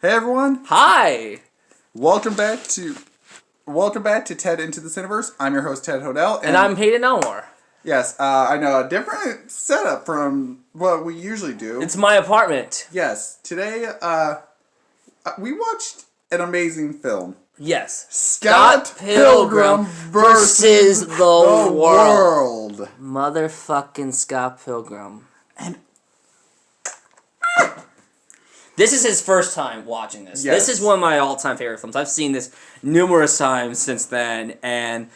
Hey everyone! Hi! Welcome back to Ted Into the Cineverse. I'm your host Ted Hodel, And I'm Hayden Elmore. Yes, I know a different setup from what we usually do. It's my apartment. Yes, today we watched an amazing film. Yes. Scott Pilgrim versus the world. Motherfucking Scott Pilgrim. And this is his first time watching this. Yes. This is one of my all-time favorite films. I've seen this numerous times since then, and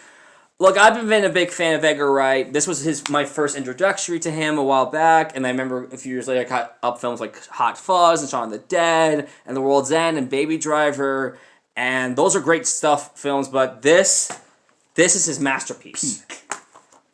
look, I've been a big fan of Edgar Wright. This was my first introductory to him a while back, and I remember a few years later I caught up films like Hot Fuzz and Shaun of the Dead and The World's End and Baby Driver, and those are great films, but this is his masterpiece.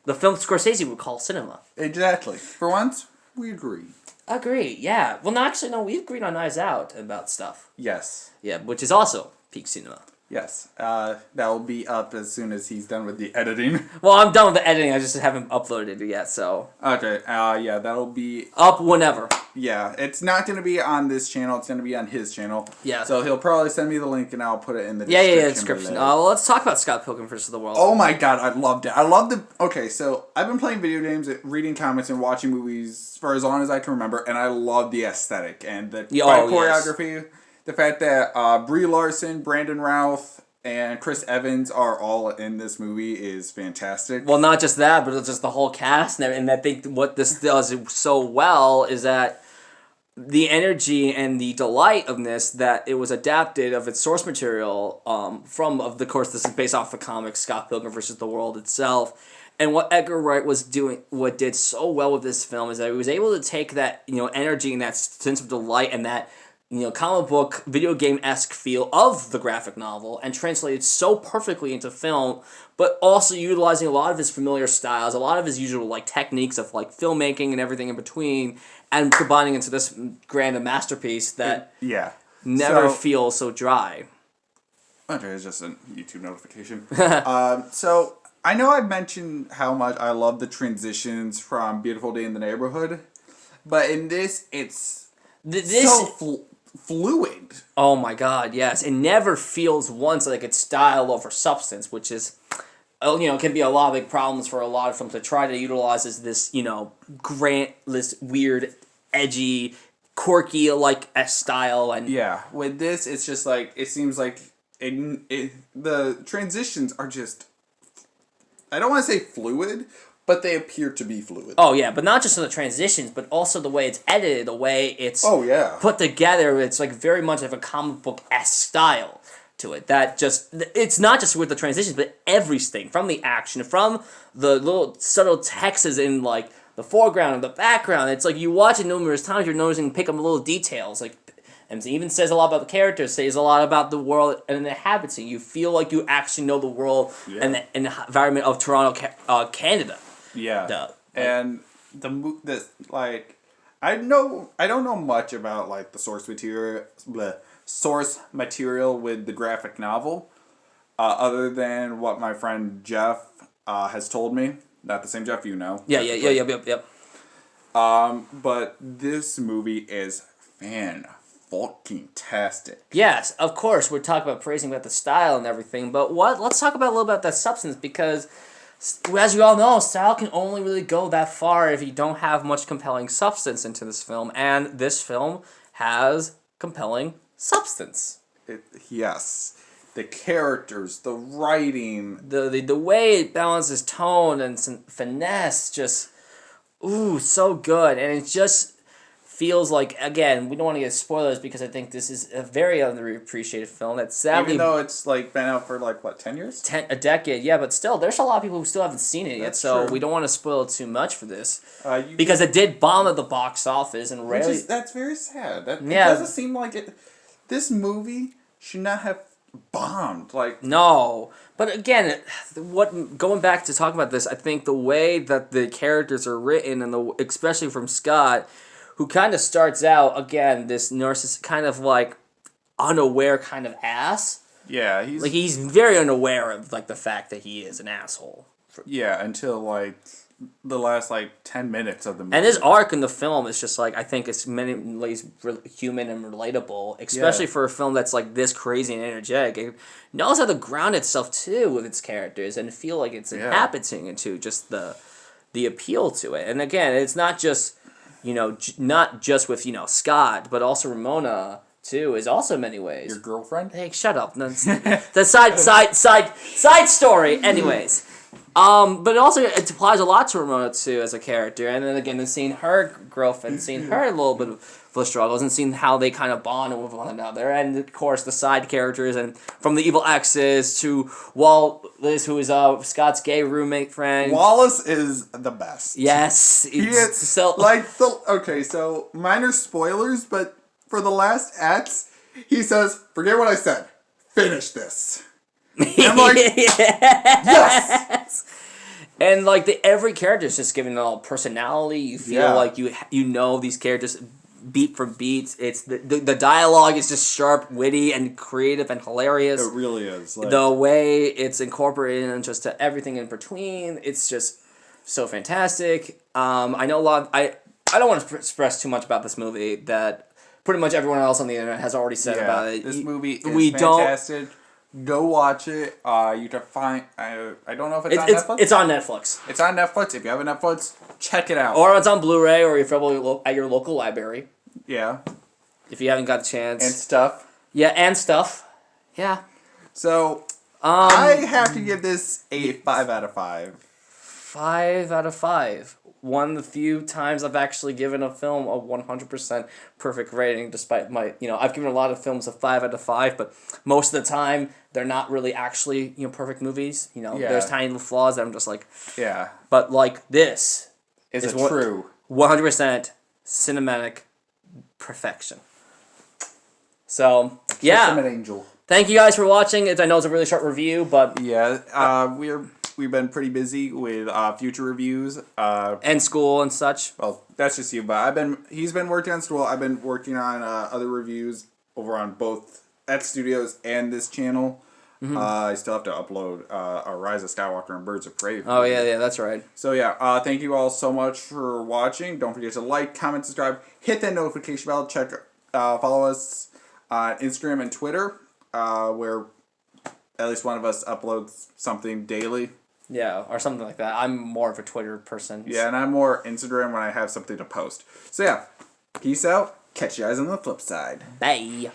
The film Scorsese would call cinema. exactly. For once, we agree. Agree, yeah. Well, no, actually, no, we agreed on Knives Out about stuff. Yes. Yeah, which is also peak cinema. Yes. That will be up as soon as he's done with the editing. Well, I'm done with the editing. I just haven't uploaded it yet, so. Okay. Yeah, that'll be Up whenever. Yeah, it's not going to be on this channel. It's going to be on his channel. Yeah. So he'll probably send me the link, and I'll put it in the description. Well, let's talk about Scott Pilgrim versus the World. Oh my god, I loved it. I loved the... Okay, so I've been playing video games, reading comics, and watching movies for as long as I can remember, and I love the aesthetic and the fight choreography. Yes. The fact that Brie Larson, Brandon Routh, and Chris Evans are all in this movie is fantastic. Well, not just that, but it's just the whole cast, and I think what this does so well is that the energy and the delight of this, that it was adapted of its source material of course, this is based off the comic Scott Pilgrim versus the World itself. And what Edgar Wright what did so well with this film is that he was able to take that, energy and that sense of delight and that, comic book, video game-esque feel of the graphic novel and translate it so perfectly into film, but also utilizing a lot of his familiar styles, a lot of his usual techniques of filmmaking and everything in between, and combining into this grand masterpiece that never feels so dry. Okay, it's just a YouTube notification. So I know I mentioned how much I love the transitions from Beautiful Day in the Neighborhood, but in this, it's fluid. Oh my god, yes. It never feels once like it's style over substance, which is, can be a lot of big problems for a lot of films to try to utilize as this, this weird, edgy, quirky, a style. And yeah, with this, it's just it seems like the transitions are just, I don't want to say fluid, but they appear to be fluid. Oh, yeah, but not just in the transitions, but also the way it's edited, the way it's put together. It's very much of a comic book-esque style to it. It's not just with the transitions, but everything, from the action, from the little subtle texts in, the foreground and the background. It's you watch it numerous times, you're noticing, pick up little details, and it even says a lot about the characters, says a lot about the world and the inhabitants. You feel like you actually know the world and the environment of Toronto, Canada. Yeah, and I don't know much about the source material with the graphic novel, other than what my friend Jeff has told me. Not the same Jeff you know. Yep. But this movie is fan-fucking-tastic. Yes, of course, we're talking about praising about the style and everything, but let's talk about a little about that substance, because as you all know, style can only really go that far if you don't have much compelling substance into this film, and this film has compelling substance. Yes. The characters, the writing. The way it balances tone and some finesse, just, so good. And it just feels again, we don't want to get spoilers because I think this is a very underappreciated film that sadly... Even though it's been out for 10 years? A decade, yeah, but still, there's a lot of people who still haven't seen it yet, so we don't want to spoil too much for this. Because it did bomb at the box office and rarely... That's very sad. It doesn't seem like it... This movie should not have bombed. No, but again, going back to talking about this, I think the way that the characters are written, and especially from Scott, who kind of starts out, again, this narcissist kind of unaware kind of ass. Yeah, he's very unaware of the fact that he is an asshole. Yeah, until the last like 10 minutes of the movie. And his arc in the film is just like, I think it's many ways human and relatable, especially for a film that's like this crazy and energetic. It knows how to ground itself too with its characters and feel like it's inhabiting into just the appeal to it. And again, it's not just, not just with, Scott, but also Ramona too is also in many ways. Your girlfriend? Hey, shut up. That's the side story. Anyways. But it applies a lot to Ramona too as a character, and then again, seeing her girlfriend, seeing her a little bit of the struggles, and seeing how they kind of bond with one another, and of course the side characters, and from the evil exes to Wallace, who is Scott's gay roommate friend. Wallace is the best. Yes, he is so so minor spoilers, but for the last acts, he says, "Forget what I said. Finish this." I'm like, yes! And like every character is just given all personality. You feel like you know these characters beat for beat. It's the dialogue is just sharp, witty, and creative and hilarious. It really is. The way it's incorporated and just to everything in between, it's just so fantastic. I know a lot. I don't want to express too much about this movie that pretty much everyone else on the internet has already said about it. This movie is fantastic. Go watch it. You can find. I don't know if it's on Netflix. It's on Netflix. It's on Netflix. If you have a Netflix, check it out. Or it's on Blu-ray, or if you're at your local library. Yeah. If you haven't got a chance. And stuff. Yeah, and stuff. Yeah. So I have to give this a 5 out of 5. 5 out of 5. One of the few times I've actually given a film a 100% perfect rating, despite my, I've given a lot of films a 5 out of 5, but most of the time they're not really actually, perfect movies. There's tiny little flaws that I'm just like, yeah. But like this is a true 100% cinematic perfection. So yeah, I'm an angel. Thank you guys for watching. I know it's a really short review, but we've been pretty busy with future reviews and school and such. Well, that's just you, but he's been working on school. I've been working on other reviews over on both at Studios and this channel. Mm-hmm. I still have to upload a Rise of Skywalker and Birds of Prey. Oh yeah, that's right. So yeah, thank you all so much for watching. Don't forget to like, comment, subscribe, hit that notification bell. Follow us on Instagram and Twitter. Where at least one of us uploads something daily. Yeah, or something like that. I'm more of a Twitter person. Yeah, and I'm more Instagram when I have something to post. So yeah, peace out. Catch you guys on the flip side. Bye.